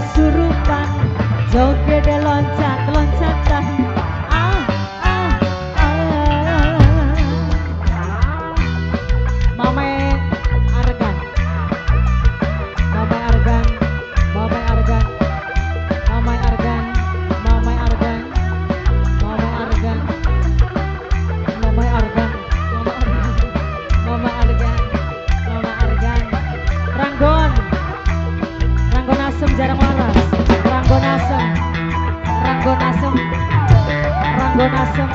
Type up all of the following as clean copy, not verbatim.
kesurupan, joget loncat-loncatan. Mamai Argan, Mamai Argan, Mamai Argan, Mamai Argan, Mamai Argan, Mamai Argan, Mamai Argan, Mamai Argan, Mamai Argan, Ranggon, Ranggon Asem jarang waras, Ranggon Asem, Ranggon Asem, Ranggon Asem,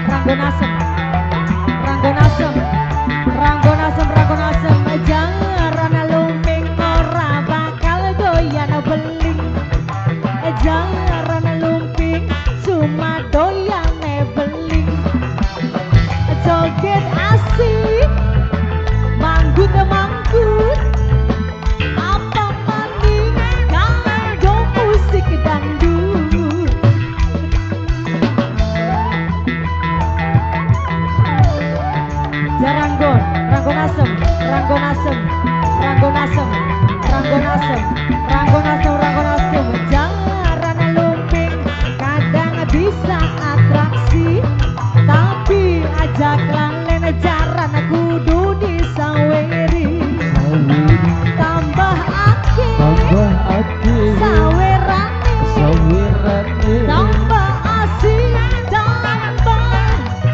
Ranggon Asem, Ranggon Asem, Ranggon Asem, Ranggon Asem, jangan lumping ora bakal doyan beling, jangan lumping cuma doyan beling, joget asik, manggut manggut, apa maning kanggo musik dangdut. Jaranggon, Ranggon Asem, Ranggon Asem, Ranggon Asem, Ranggon Asem, Ranggon Asem, Ranggon Asem, jangan lumping kadang bisa atraksi, tapi ajak lalen jaran kudu disaweri, tambah ake, sawerane, tambah asik, tambah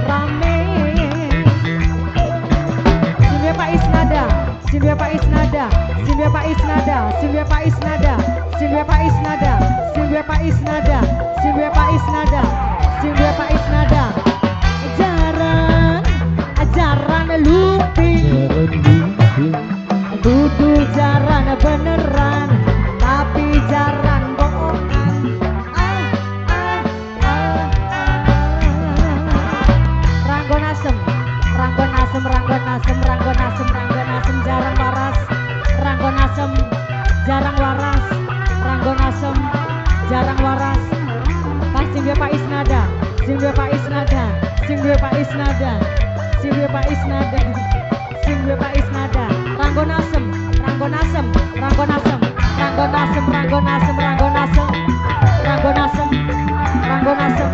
rame. Simbia Pak Isnada, Simbia Pak Isnada, Simbia Pak Isnada, Simbia Pak Isnada, Simbia Pak Isnada, Simbia Pak Isnada, Simbia Pak Isnada, Simbia Pak Isnada. Jaran lumping, dudu jaran beneran, tapi jaran bohongan. Ranggon Asem, Ranggon Asem, Ranggon Asem, Ranggon Asem, Ranggon Asem, jarang waras, Ranggon Asem, jarang waras, Ranggon Asem, jarang waras. Pas Simbia Pak Isnada, Simbia Pak Isnada, Simbia Pak Isnada, Simbia Pak Isnada, Simbia Pak Isnada, Ranggon Asem, Ranggon Asem, Ranggon Asem, Ranggon Asem, Ranggon Asem, Ranggon Asem, Ranggon Asem, Ranggon Asem.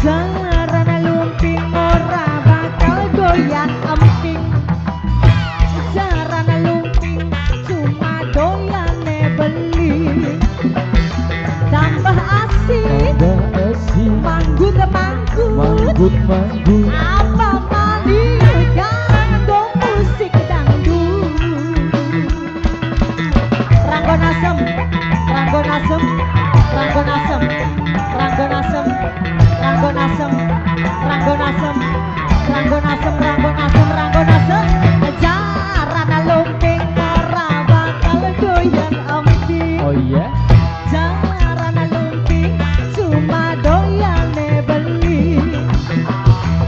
Jangan lumping ora bakal doyan emping, jangan lumping cuma doyan beli, tambah asik, manggut manggut, apa maning kanggo musik dangdut. Ranggon Asem, Ranggon Asem, Ranggon Asem, Ranggon Asem, Ranggon Asem, Ranggon Asem, Ranggon Asem, Ranggon Asem, Ranggon Asem, jaran lumping ora bakal doyan emping. Oh iya? Jaran lumping cuma doyan beli,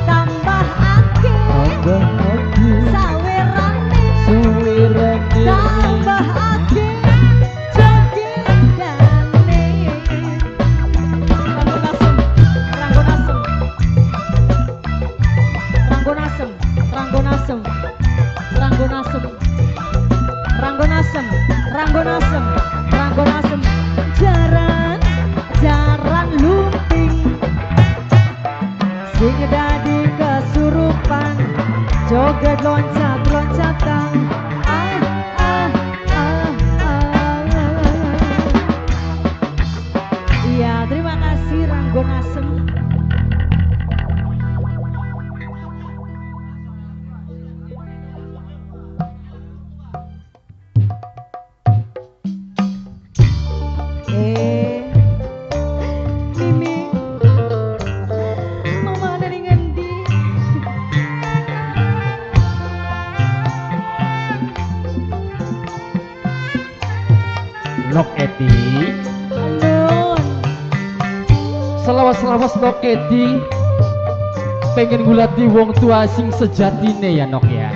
tambah ake, sawerane, tambah ake, jogetane. Ranggon Asem, Ranggon Asem, Ranggon Asem, Ranggon Asem, Ranggon Asem, Ranggon Asem, Ranggon Asem, jaran lumping, sing dadi kesurupan, joget loncat-loncatan. Iya, terima kasih Ranggon Asem. Mimi, mama ada di ngendi? Nok Edi, Nun, selawas-selawas Nok Edi, pengen ngulati wong tua sing sejatine ya Nok ya.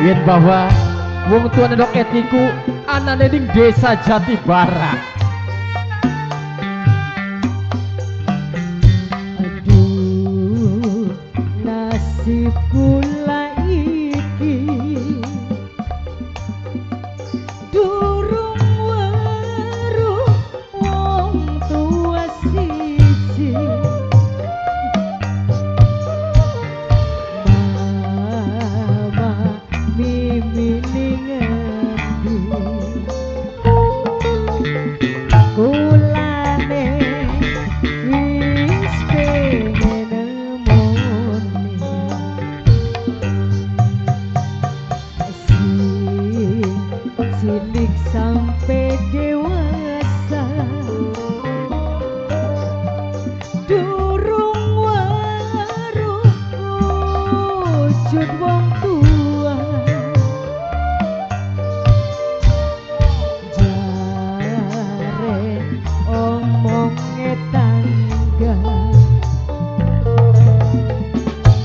Yen bahwa wong tua Nok Edi ku anane ning desa Jatibara. aduh nasib kula iki durung weruh wong tua siji mama mimi ning endi kulane wis pengen nemoni cilik sampai dewasa durung weruh wujud wong tua jare omonge tangga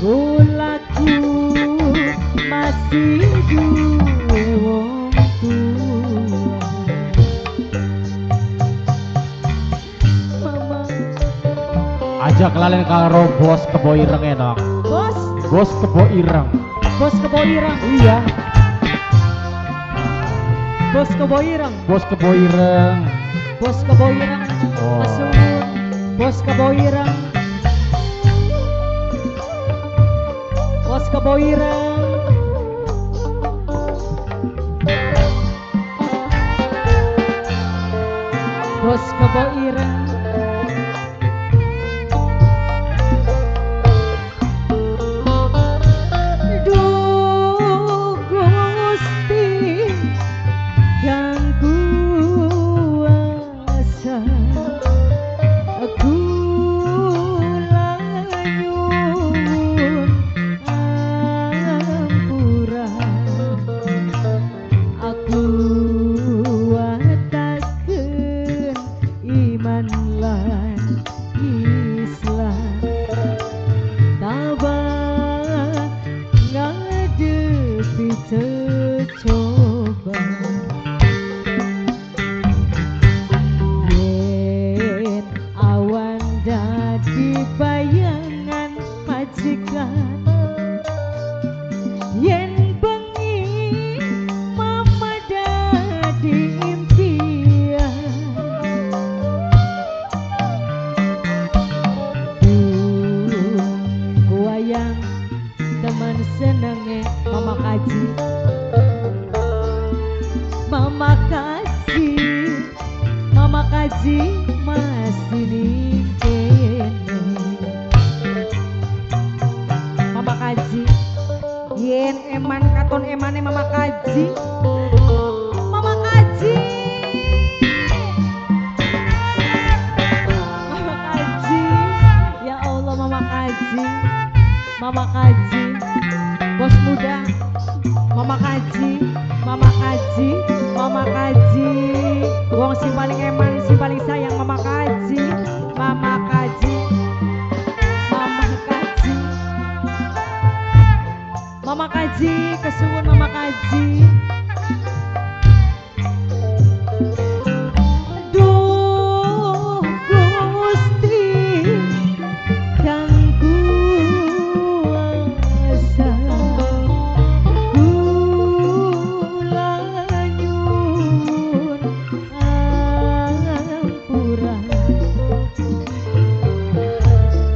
kulaku masih duwe wong tua mama Ajak lalen karo bos kebo ireng enak. bos Bos kebo ireng. bos kebo ireng Iya, bos kebo ireng bos kebo ireng. bos kebo ireng Oh. asuhun bos kebo ireng bos kebo ireng bos kebo ireng Duh Gusti yang kuasa aku layun ampuran aku watakeun iman lan Islam tabah ngadepi coba yen awan dadi bayangan majikan yen bengi mama dadi impian wayang teman senenge mama kaji mama kaji mama kaji masih ning kene mama kaji yen eman katon emane mama kaji mama kaji mama kaji ya Allah mama kaji mama kaji bos muda mama kaji mama kaji mama kaji wong si paling eman si paling sayang mama kaji mama kaji mama kaji mama kaji kesuwun mama kaji Duh Gusti kang kuasa kula nyuwun ampuran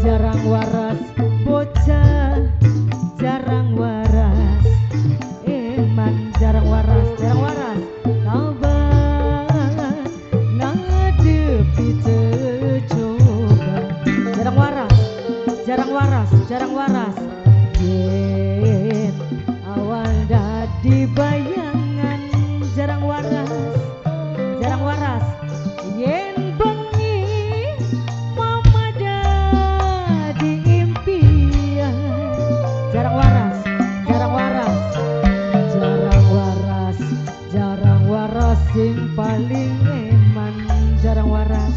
jarang waras bocah jarang waras eman jarang waras tabah ngadepi coba jarang waras yen awal dadi bayangan jarang waras yen bengi mama dadi impian jarang waras sing paling eman jarang waras